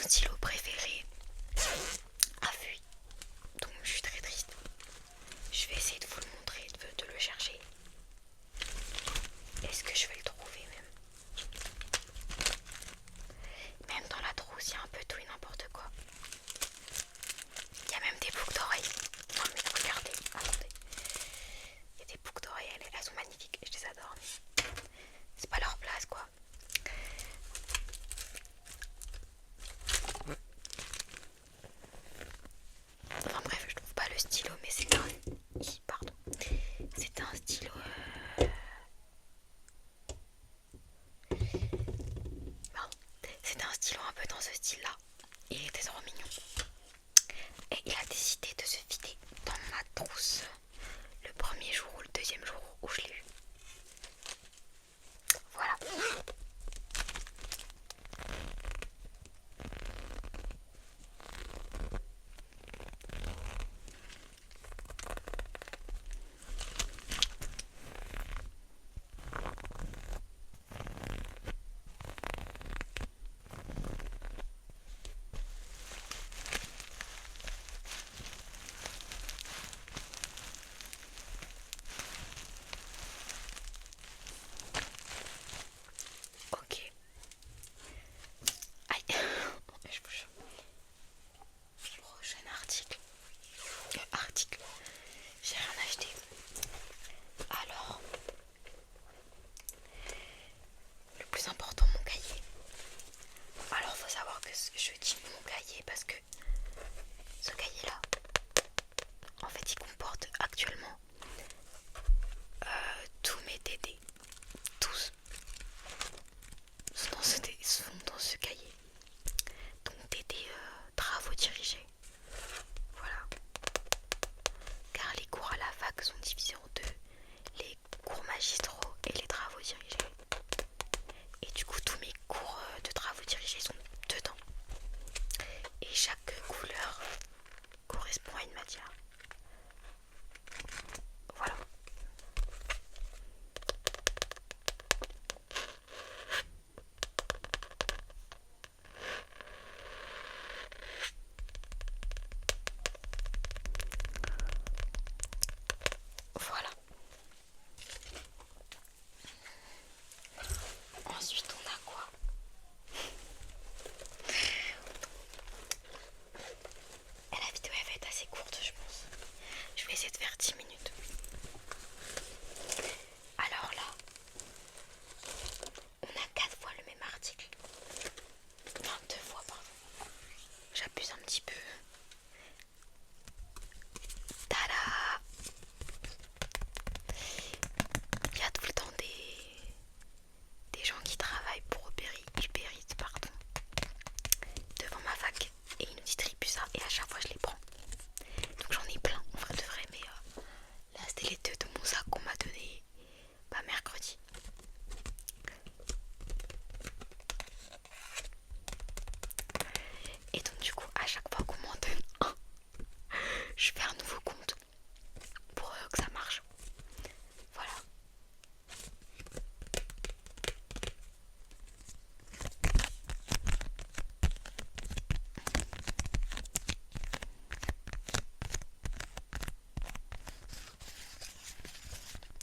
stylo préféré a fui, donc je suis très triste. Je vais essayer de vous le montrer, de le chercher. Est-ce que je vais le trouver même? Même dans la trousse, il y a un peu tout et n'importe quoi. Il y a même des boucles d'oreilles. Non mais regardez, attendez. Il y a des boucles d'oreilles, elles sont magnifiques, je les adore. Mais c'est pas leur place quoi. Enfin bref, je trouve pas le stylo, mais c'est un... Pardon. C'est un stylo... Pardon. C'était un stylo un peu dans ce style-là. Il était trop mignon. Et il a décidé de se vider dans ma trousse le premier jour ou le deuxième jour où je l'ai eu. Voilà. Ok. Aïe. Je bouge. Prochain article. Article. J'ai rien acheté. Alors, le plus important, mon cahier. Alors, faut savoir que je dis mon cahier parce que ce cahier-là, en fait, il comporte actuellement tous mes TD. Tous sont dans ce cahier. Donc, TD travaux dirigés. Voilà. Car les cours à la fac sont divisés en deux. Les cours magistraux et les travaux dirigés. Et du coup, tous mes cours de travaux dirigés sont dedans. Et chaque couleur correspond à une matière. Voilà. Voilà. Ensuite, on a quoi? Et la vidéo elle va être assez courte, je pense. Je vais essayer de faire 10 minutes. Alors là, on a 4 fois le même article. Enfin, 2 fois, pardon. J'abuse un petit peu. Tada! Il y a tout le temps des gens qui travaillent pour Uber Eats, pardon, devant ma fac. Et ils nous distribuent ça et à chaque fois je les prends. Donc j'en ai plein, en vrai de vrai. Mais là c'était les deux de mon sac qu'on m'a donné mercredi. Et donc du coup à chaque fois qu'on m'en donne un, je fais un nouveau compte pour que ça marche. Voilà.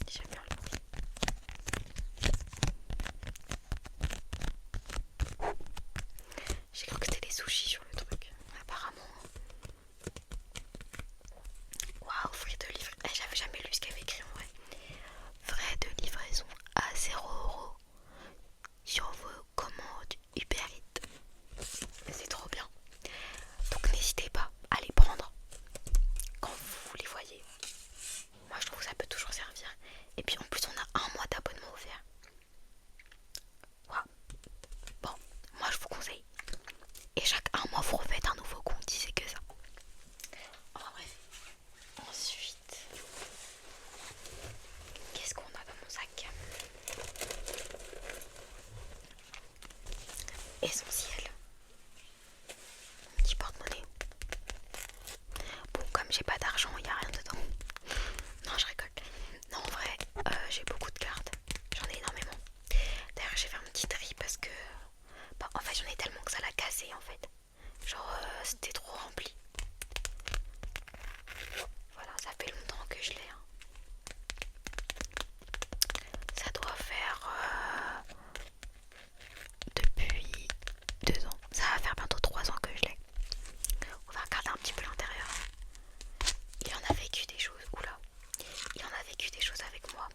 J'aime bien le bruit. J'ai cru que c'était des sushis sur le truc. Apparemment. Waouh, frais de livraison. J'avais jamais lu ce qu'il y avait écrit en vrai. Frais de livraison à 0 € sur vos commandes Uber Eats. C'est trop bien. Donc n'hésitez pas à les prendre quand vous les voyez. Moi je trouve que ça peut toujours servir. Et puis en plus on a un mois d'abonnement offert. Waouh. Bon, moi je vous conseille. Et chaque un mois vous refaites un nouveau compte si c'est que ça. Enfin bref. Ensuite, qu'est-ce qu'on a dans mon sac? Essentiel. Mon petit porte-monnaie. Bon, comme j'ai pas d'argent, il n'y a rien dedans. Non, je rigole. Non, en vrai, j'ai beaucoup de cartes. J'en ai énormément. D'ailleurs, j'ai fait un petit tri parce que... en fait, j'en ai tellement que ça l'a cassé, en fait. c'était trop rempli. Voilà, ça fait longtemps que je l'ai. Ça doit faire depuis 2 ans. Ça va faire bientôt 3 ans que je l'ai. On va regarder un petit peu l'intérieur. Il en a vécu des choses. Oula. Il en a vécu des choses avec moi.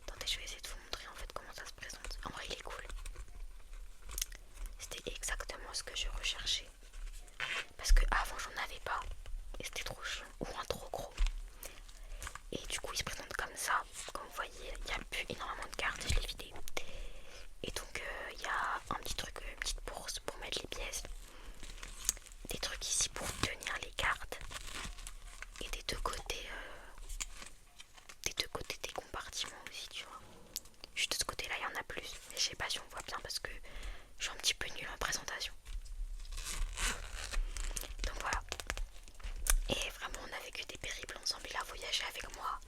Attendez, je vais essayer de vous montrer en fait comment ça se présente. En vrai, il est cool. C'était exactement ce que je recherchais. Parce que avant, j'en avais pas. Et c'était trop chiant. Ou un trop gros. Et du coup, il se présente comme ça. Comme vous voyez, il n'y a plus énormément de cartes. Je l'ai vidé. Et donc, il y a un petit truc, une petite bourse pour mettre les pièces. Des trucs ici pour tenir les cartes. Et des deux côtés des compartiments aussi, tu vois. Juste de ce côté-là, il y en a plus. Mais je sais pas si on voit bien parce que je suis un petit peu nulle en présentation. Donc voilà. Et vraiment, on a vécu des périples ensemble. Il a voyagé avec moi.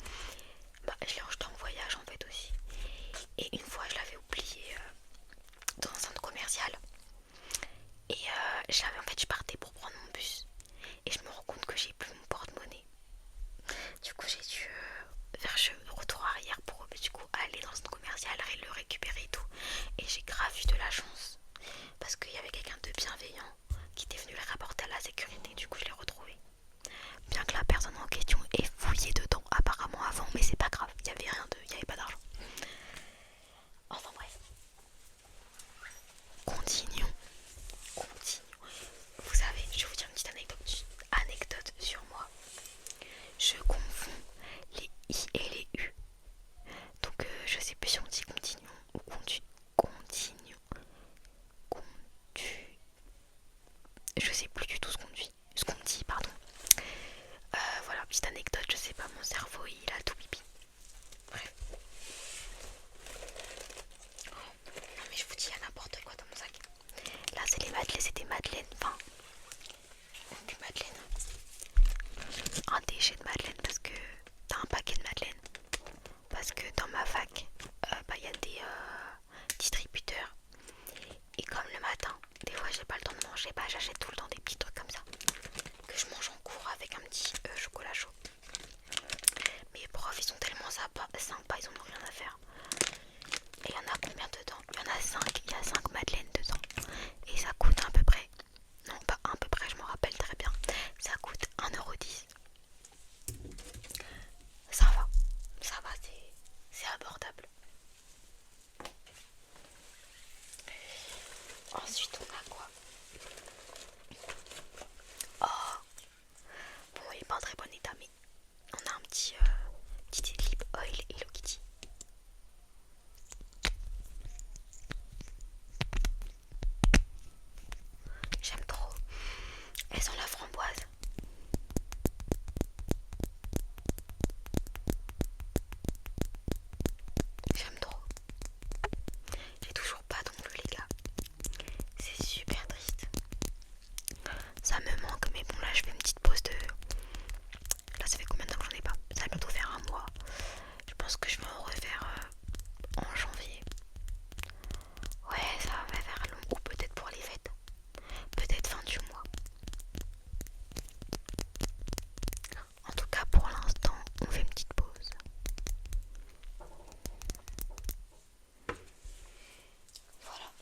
Je l'ai rejeté en voyage en fait aussi. Et une fois, je l'avais oublié dans un centre commercial. Et je partais pour prendre mon bus. Et je me rends compte que j'ai plus mon porte-monnaie. Du coup, j'ai dû faire retour arrière pour du coup aller dans le centre commercial et le récupérer et tout. Et j'ai grave eu de la chance parce qu'il y avait quelqu'un de bienveillant qui était venu le rapporter à la sécurité. Du coup, je l'ai retrouvé. Bien que la personne en question ait fouillé dedans apparemment avant, mais c'est pas grave. Il y avait rien il y avait pas d'argent. Enfin bref. Continuons. Vous savez, je vais vous dire une petite anecdote sur moi. Je confonds les I et les U. Donc je sais plus si on dit continuons ou continuons. Je sais plus du tout ce qu'on dit, pardon. Voilà, petite anecdote, je sais pas, mon cerveau il a tout pipi. Bref. Non mais je vous dis, il y a n'importe quoi dans mon sac. Là c'est les madeleines, c'était madeleine, enfin, du madeleine. Un déchet de madeleine parce que t'as un paquet de madeleine. Parce que dans ma fac, il y a des distributeurs. Et comme le matin, des fois j'ai pas le temps de manger, j'achète tout le temps des petits trucs comme ça. Que je mange en cours avec un petit chocolat chaud. Mes profs ils sont tellement sympas, ils en ont rien à faire. Et il y en a combien dedans? Il y en a 5, il y a 5 madeleines dedans. Et ça coûte à peu près, non pas à peu près, je m'en rappelle très bien. Ça coûte 1,10 €. Ça va, c'est abordable. Ensuite on a quoi? Oh, bon il est pas en très bon état mais on a un petit lip oil Hello Kitty. J'aime trop. Elles sont la framboise. J'aime trop. J'ai toujours pas d'ongles les gars. C'est super triste. Ça me manque mais bon là je fais une petite pause de... Là ça fait combien de temps que j'en ai pas? Ça va bientôt faire un mois. Je pense que je vais en refaire en janvier. Ouais ça va faire long. Ou peut-être pour les fêtes. Peut-être fin du mois. En tout cas pour l'instant on fait une petite pause. Voilà,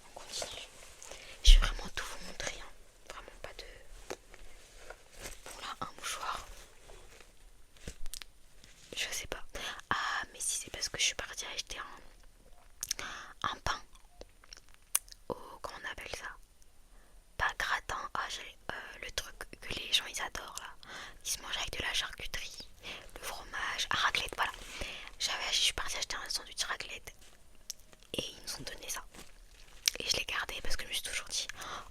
on continue. Je vais vraiment tout vous montrer, hein. Vraiment pas de... Bon là, un mouchoir. Je sais pas. Ah mais si c'est parce que je suis partie acheter un pain. Oh, comment on appelle ça? Pas gratin. Ah j'ai le truc que les gens ils adorent là. Qui se mange avec de la charcuterie, le fromage, un raclette, voilà. Je suis partie acheter un sandwich raclette. Et ils nous ont donné ça. Et je l'ai gardé parce que je me suis toujours dit,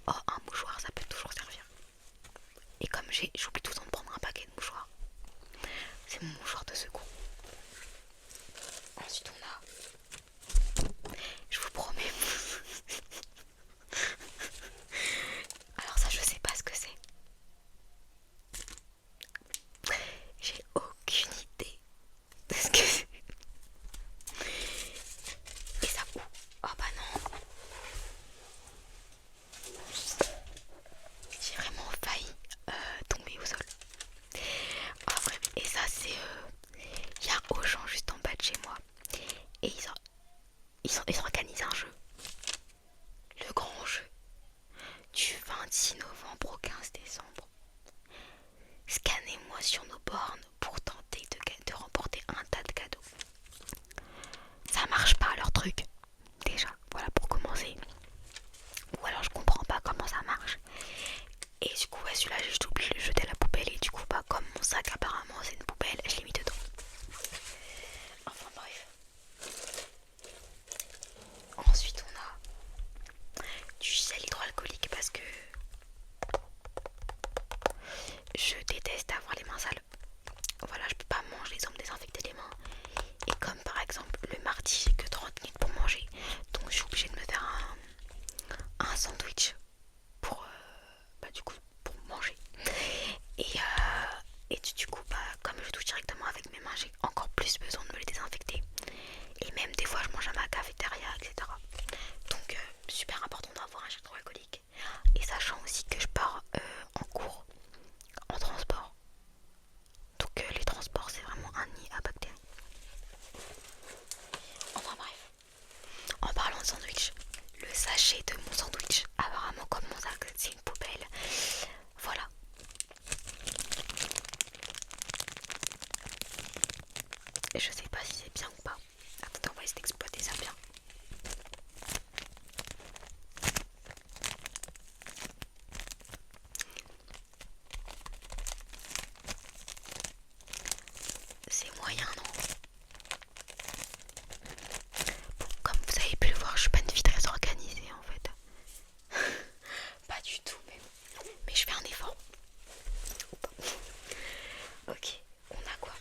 oh un mouchoir ça peut toujours servir. Et comme j'oublie tout le temps de prendre un paquet de mouchoirs, c'est mon mouchoir de secours. Ensuite on a, je vous promets, alors ça je sais pas ce que c'est. J'ai aucune idée de ce que c'est. Et ça où? Oh bah non. J'ai ils organisent un jeu. Le grand jeu du 26 novembre au 15 décembre. Scannez-moi sur nos bornes pour tenter de remporter un tas de cadeaux. Ça marche pas leur truc. Déjà, voilà pour commencer. Ou alors je comprends pas comment ça marche. Et du coup, celui-là, j'ai oublié de le jeter à la poubelle. Et du coup, comme mon sac apparemment c'est une poubelle, je l'ai mis dedans. Enfin bref. Ensuite, on a du gel hydroalcoolique parce que je déteste avoir les mains sales. Voilà, je peux pas manger sans me désinfecter les mains. Et comme par exemple le mardi, j'ai que 30 minutes pour manger. Donc je suis obligée de me faire un sandwich pour, du coup, pour manger. Et du coup, comme je touche directement avec mes mains, j'ai encore plus besoin de me les désinfecter. Et même des fois, je mange à ma cafétéria, etc. Donc super important d'avoir un gel hydroalcoolique. Et sachant aussi que je pars en cours, en transport. Donc les transports, c'est vraiment un nid à bactéries. Enfin bref. En parlant de sandwich, le sachet de mon sandwich, apparemment comme mon sac, c'est une poubelle. Voilà. Et je sais pas si c'est bien ou pas. Attendez, on va essayer d'exploiter ça bien. C'est moyen, non? Bon, comme vous avez pu le voir, je suis pas une fille très organisée en fait. Pas du tout, mais je fais un effort. Ok, on a quoi?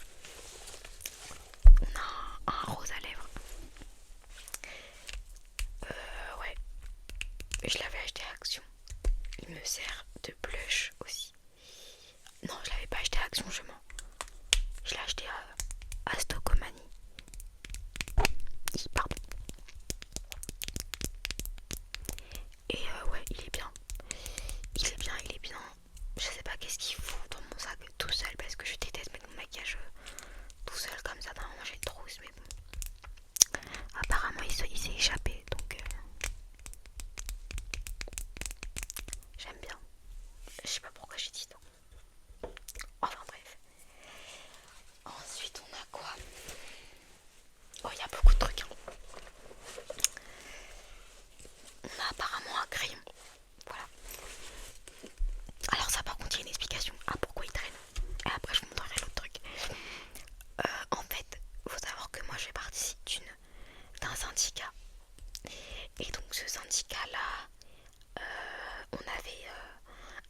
On a un rose à lèvres. Ouais, je l'avais acheté à Action. Il me sert de blush aussi. Non, je l'avais pas acheté à Action, je mens. Je l'ai acheté à Stocomanie. Pardon. Et ouais, il est bien. Il est bien, il est bien. Je sais pas qu'est-ce qu'il fout dans mon sac tout seul parce que je déteste mettre mon maquillage tout seul comme ça. D'un moment j'ai une trousse, mais bon. Apparemment il s'est échappé donc j'aime bien. Je sais pas pourquoi j'ai dit non. Enfin bref. Ensuite on a quoi? Oh, il y a beaucoup de trucs. Hein. On a apparemment un crayon. Voilà. Alors ça par contre il y a une explication à pourquoi il traîne. Et après je vous montrerai l'autre truc. En fait, faut savoir que moi je fais partie d'un syndicat. Et donc ce syndicat là, on avait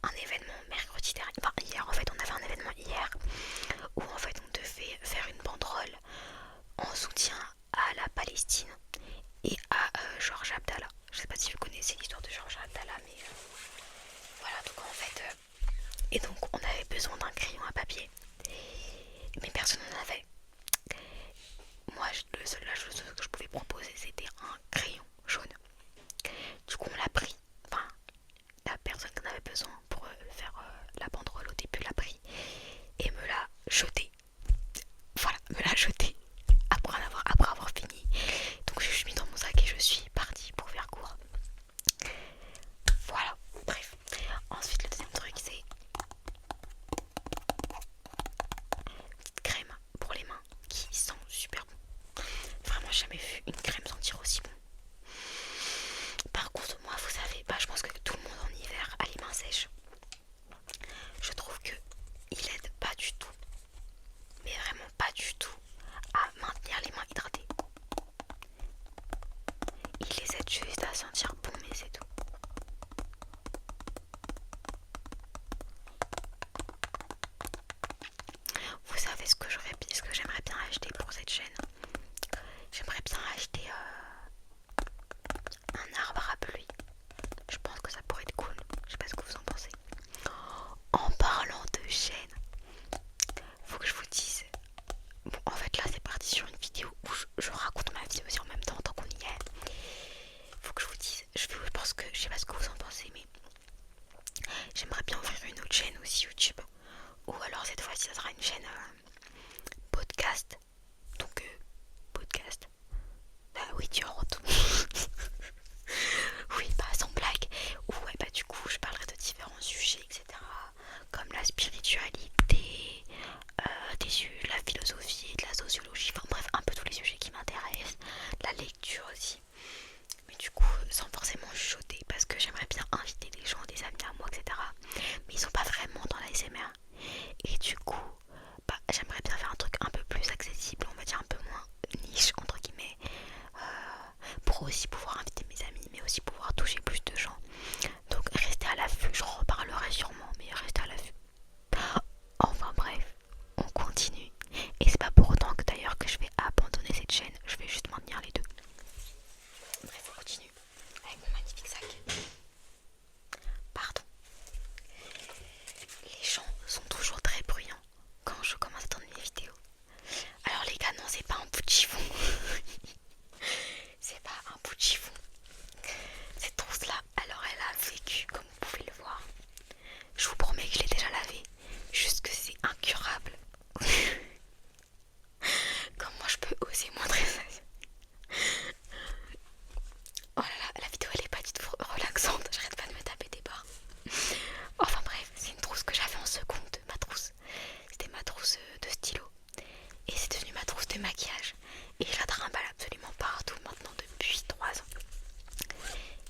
un événement mercredi dernier. Enfin hier en fait, on avait un événement hier où en fait on devait faire une banderole en soutien à la Palestine et à Georges Abdallah. Je sais pas si vous connaissez l'histoire de Georges Abdallah, mais voilà, donc en fait et donc on avait besoin d'un crayon à papier, mais personne n'en avait. Moi la chose que je pouvais proposer c'était un crayon jaune. Du coup on l'a pris, enfin la personne qui en avait besoin pour faire la banderole au début l'a pris et me l'a jeté. Voilà, me l'a jeté après avoir fini. Donc je suis mis dans mon sac et je suis partie pour faire court. Voilà, bref. Ensuite le deuxième truc c'est petite crème pour les mains qui sent super bon. Vraiment j'ai jamais vu une crème sentir aussi bon. Par contre moi vous savez, je pense que tout le monde en hiver a les mains sèches. Je trouve que il aide pas du tout, mais vraiment pas du tout, à maintenir les mains hydratées. Il les aide juste à sentir bon, mais c'est tout. Vous savez ce que j'aimerais bien acheter pour cette chaîne? J'aimerais bien acheter un arbre à pluie. Je pense que ça pourrait être cool. Je sais pas ce que vous en pensez. En parlant de chaîne, faut que je vous dise. Bon, en fait là c'est parti sur une vidéo où je raconte ma vie aussi en même temps tant qu'on y est. Faut que je vous dise, je pense que je sais pas ce que vous en pensez, mais j'aimerais bien ouvrir une autre chaîne aussi YouTube. Ou alors cette fois-ci ça sera une chaîne podcast. Donc podcast. Bah oui, oui, tu as honte. Oui, bah sans blague. Ouais, bah du coup, je parlerai de différents sujets, etc. Comme la spiritualité, la philosophie, de la sociologie, enfin bref, un peu tous les sujets qui m'intéressent. La lecture aussi. Mais du coup, sans forcément chuchoter, parce que j'aimerais bien inviter des gens, des amis à moi, etc. Mais ils sont pas vraiment dans la SMR. Et du coup, bah, j'aimerais bien faire un truc un peu plus accessible, on va dire un peu moins niche, entre guillemets, pour aussi pouvoir inviter mes amis, mais aussi pouvoir toucher plus de gens. Donc restez à l'affût, je reparlerai sûrement, mais restez à l'affût. Enfin bref, on continue. Et c'est pas pour autant que d'ailleurs que je vais abandonner cette chaîne, je vais juste maintenir les deux. Bref, on continue avec mon magnifique sac. Pardon. Les gens sont toujours très bruyants quand je commence à tourner mes vidéos. Alors les gars, non, c'est pas un bout de chiffon. C'est pas un bout de chiffon. Cette trousse là, alors elle a vécu comme vous pouvez le voir. Je vous promets que je l'ai déjà lavé. Juste que c'est incurable. Comment je peux oser montrer ça? Oh là là, la vidéo elle est pas du tout relaxante. J'arrête pas de me taper des barres. Enfin bref, c'est une trousse que j'avais en seconde, ma trousse. C'était ma trousse de stylo. Et c'est devenu ma trousse de maquillage. Et je la trimballe absolument partout maintenant depuis 3 ans.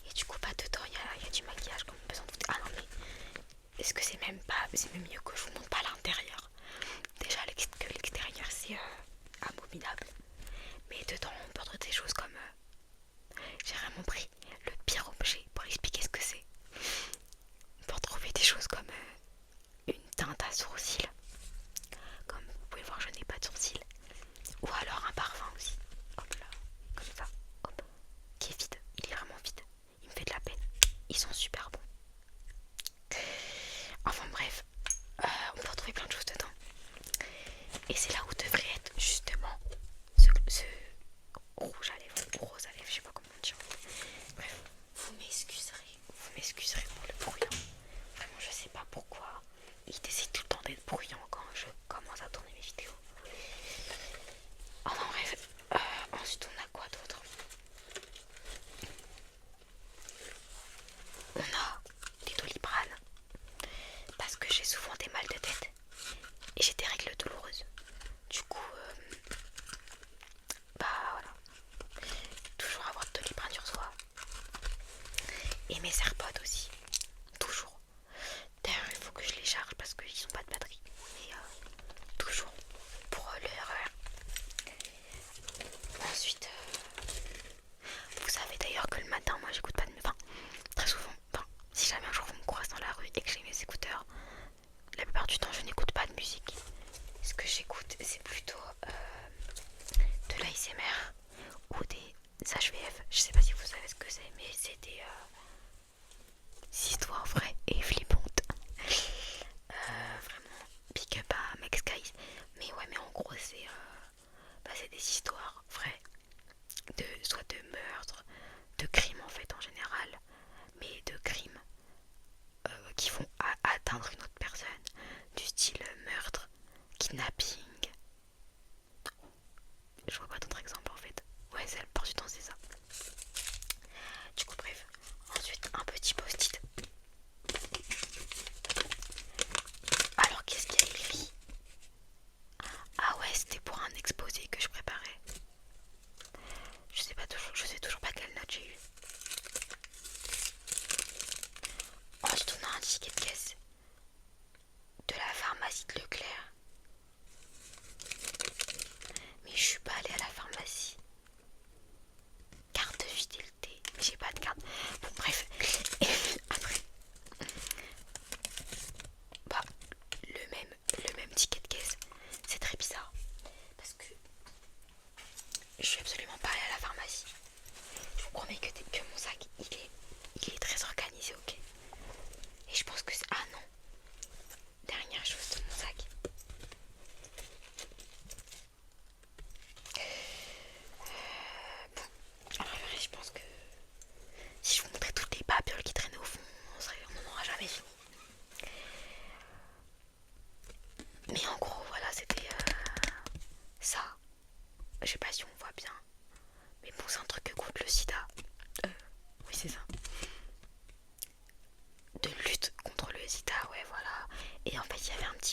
Et du coup, pas dedans, il y a du maquillage comme besoin de vous. Ah non, mais est-ce que c'est même pas. C'est même mieux que je vous montre pas l'intérieur. Déjà, que l'extérieur c'est abominable. Mais dedans, on peut retrouver des choses comme. J'ai vraiment pris le pire objet pour expliquer ce que c'est. On peut retrouver des choses comme une teinte à sourcils. Comme vous pouvez voir, je n'ai pas de sourcils. Ou alors un parfum aussi. Hop là, comme ça. Hop. Qui est vide. Il est vraiment vide. Il me fait de la peine. Ils sont super bons. Enfin bref.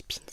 petits pins